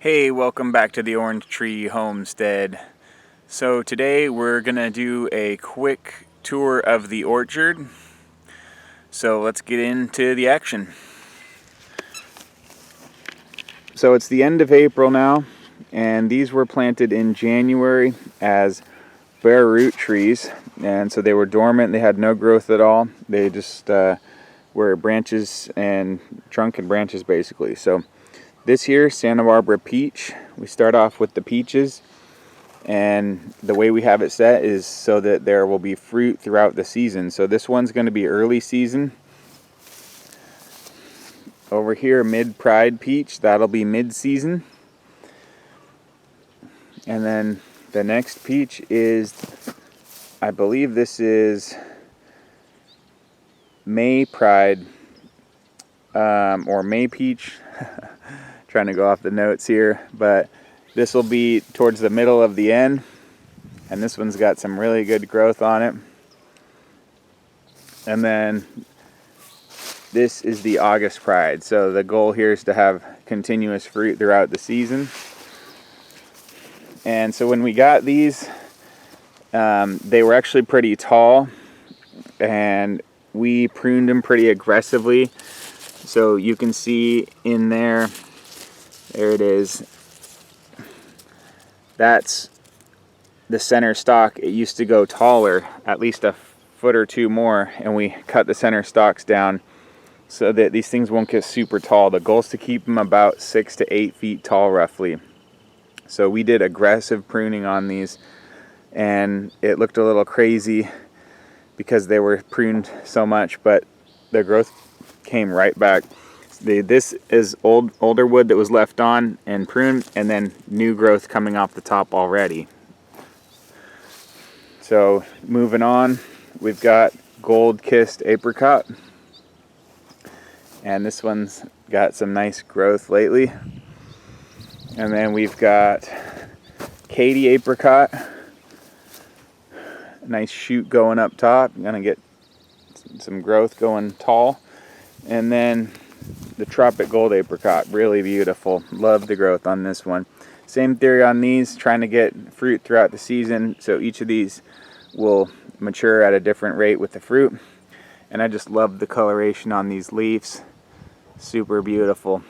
Hey, welcome back to the Orange Tree Homestead. So today we're gonna do a quick tour of the orchard. So let's get into the action. So it's the end of April now, and these were planted in January as bare root trees, and so they were dormant. They had no growth at all. They just were branches and trunk and branches basically. So this here, Santa Barbara peach. We start off with the peaches, and the way we have it set is so that there will be fruit throughout the season. So this one's going to be early season. Over here, mid-pride peach, that'll be mid-season. And then the next peach is, I believe this is May pride, or May peach. Trying to go off the notes here, but this will be towards the middle of the end, and this one's got some really good growth on it. And then this is the August pride. So the goal here is to have continuous fruit throughout the season. And so when we got these, they were actually pretty tall, and we pruned them pretty aggressively. So you can see in there, there it is. That's the center stalk. It used to go taller, at least a foot or two more, and we cut the center stalks down so that these things won't get super tall. The goal is to keep them about 6 to 8 feet tall roughly. So we did aggressive pruning on these, and it looked a little crazy because they were pruned so much, but the growth came right back. This is older wood that was left on and pruned, and then new growth coming off the top already. So moving on, we've got gold-kissed apricot, and this one's got some nice growth lately. And then we've got Katy apricot, nice shoot going up top, gonna get some growth going tall. And then the Tropic Gold apricot, really beautiful. Love the growth on this one. Same theory on these, trying to get fruit throughout the season, so each of these will mature at a different rate with the fruit. And I just love the coloration on these leaves. Super beautiful.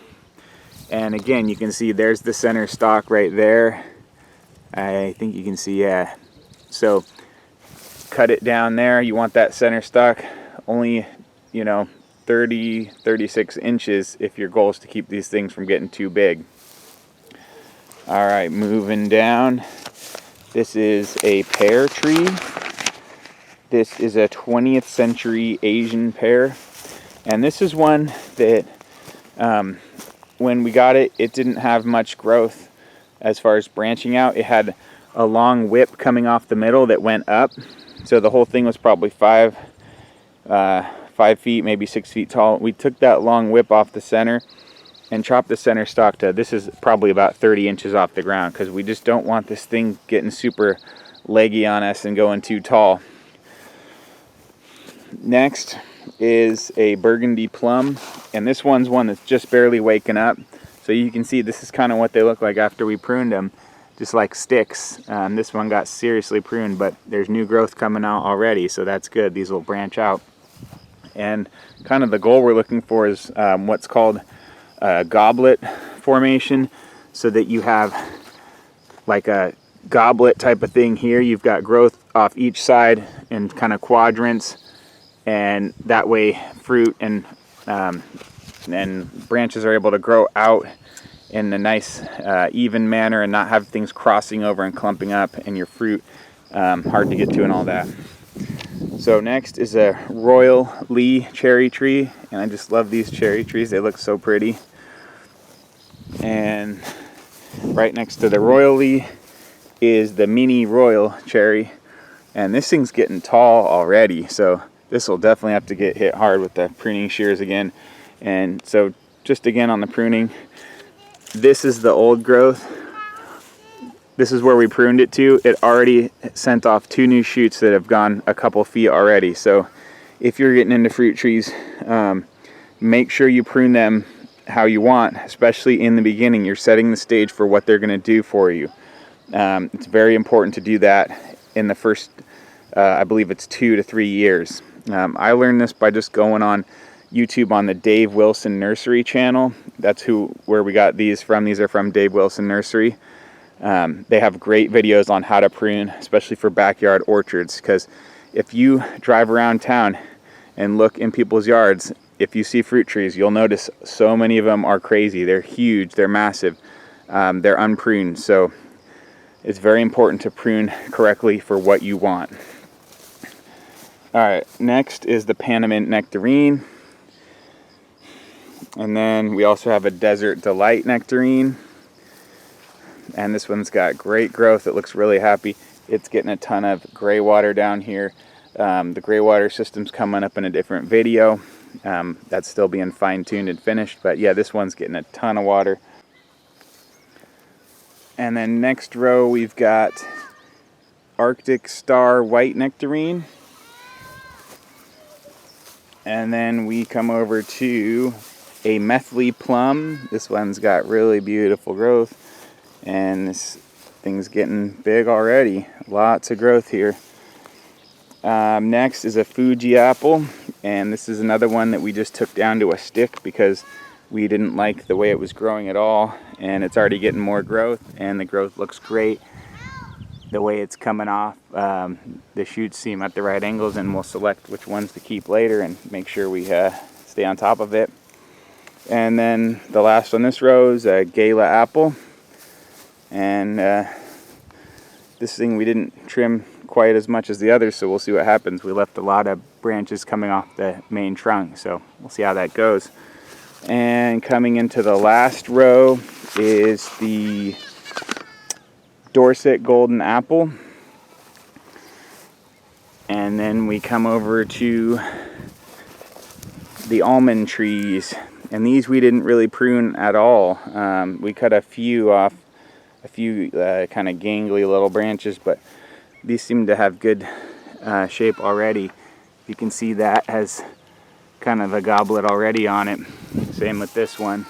And again, you can see there's the center stalk right there. I think you can see, yeah. So cut it down there. You want that center stalk only, 36 inches if your goal is to keep these things from getting too big. All right, moving down. This is a pear tree. This is a 20th century Asian pear. And this is one that when we got it, it didn't have much growth as far as branching out. It had a long whip coming off the middle that went up. So the whole thing was probably 5 feet, maybe 6 feet tall. We took that long whip off the center and chopped the center stalk to, this is probably about 30 inches off the ground, because we just don't want this thing getting super leggy on us and going too tall. Next is a burgundy plum, and this one's one that's just barely waking up. So you can see this is kind of what they look like after we pruned them, just like sticks. This one got seriously pruned, but there's new growth coming out already, so that's good. These will branch out. And kind of the goal we're looking for is what's called a goblet formation, so that you have like a goblet type of thing here. You've got growth off each side in kind of quadrants, and that way fruit and branches are able to grow out in a nice even manner and not have things crossing over and clumping up and your fruit hard to get to and all that. So next is a Royal Lee cherry tree, and I just love these cherry trees. They look so pretty. And right next to the Royal Lee is the mini Royal cherry, and this thing's getting tall already, so this will definitely have to get hit hard with the pruning shears again. And so just again on the pruning, this is the old growth. This is where we pruned it to. It already sent off 2 new shoots that have gone a couple feet already. So if you're getting into fruit trees, make sure you prune them how you want, especially in the beginning. You're setting the stage for what they're going to do for you. It's very important to do that in the first, I believe it's 2 to 3 years. I learned this by just going on YouTube on the Dave Wilson Nursery channel. That's where we got these from. These are from Dave Wilson Nursery. They have great videos on how to prune, especially for backyard orchards, because if you drive around town and look in people's yards, if you see fruit trees, you'll notice so many of them are crazy. They're huge, they're massive, they're unpruned. So it's very important to prune correctly for what you want. Alright, next is the Panamint Nectarine. And then we also have a Desert Delight Nectarine. And this one's got great growth. It looks really happy. It's getting a ton of gray water down here. The gray water system's coming up in a different video. That's still being fine-tuned and finished. But yeah, this one's getting a ton of water. And then next row we've got Arctic Star White Nectarine. And then we come over to a Meth Lee Plum. This one's got really beautiful growth. And this thing's getting big already. Lots of growth here. Next is a Fuji Apple. And this is another one that we just took down to a stick because we didn't like the way it was growing at all. And it's already getting more growth. And the growth looks great. The way it's coming off, the shoots seem at the right angles, and we'll select which ones to keep later and make sure we stay on top of it. And then the last on this row is a Gala apple, and this thing we didn't trim quite as much as the others, so we'll see what happens. We left a lot of branches coming off the main trunk, so we'll see how that goes. And coming into the last row is the Dorset Golden Apple. And then we come over to the Almond Trees. And these we didn't really prune at all. We cut a few off, a few kind of gangly little branches, but these seem to have good shape already. You can see that has kind of a goblet already on it. Same with this one.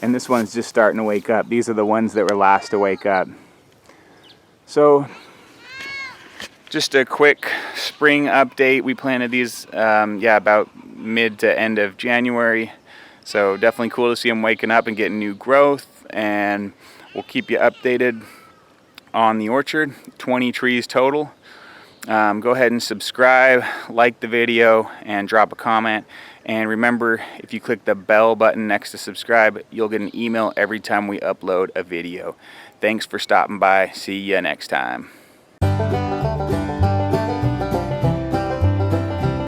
And this one's just starting to wake up. These are the ones that were last to wake up. So, just a quick spring update. We planted these, about mid to end of January. So definitely cool to see them waking up and getting new growth. And we'll keep you updated on the orchard. 20 trees total. Go ahead and subscribe, like the video, and drop a comment. And remember, if you click the bell button next to subscribe, you'll get an email every time we upload a video. Thanks for stopping by. See ya next time.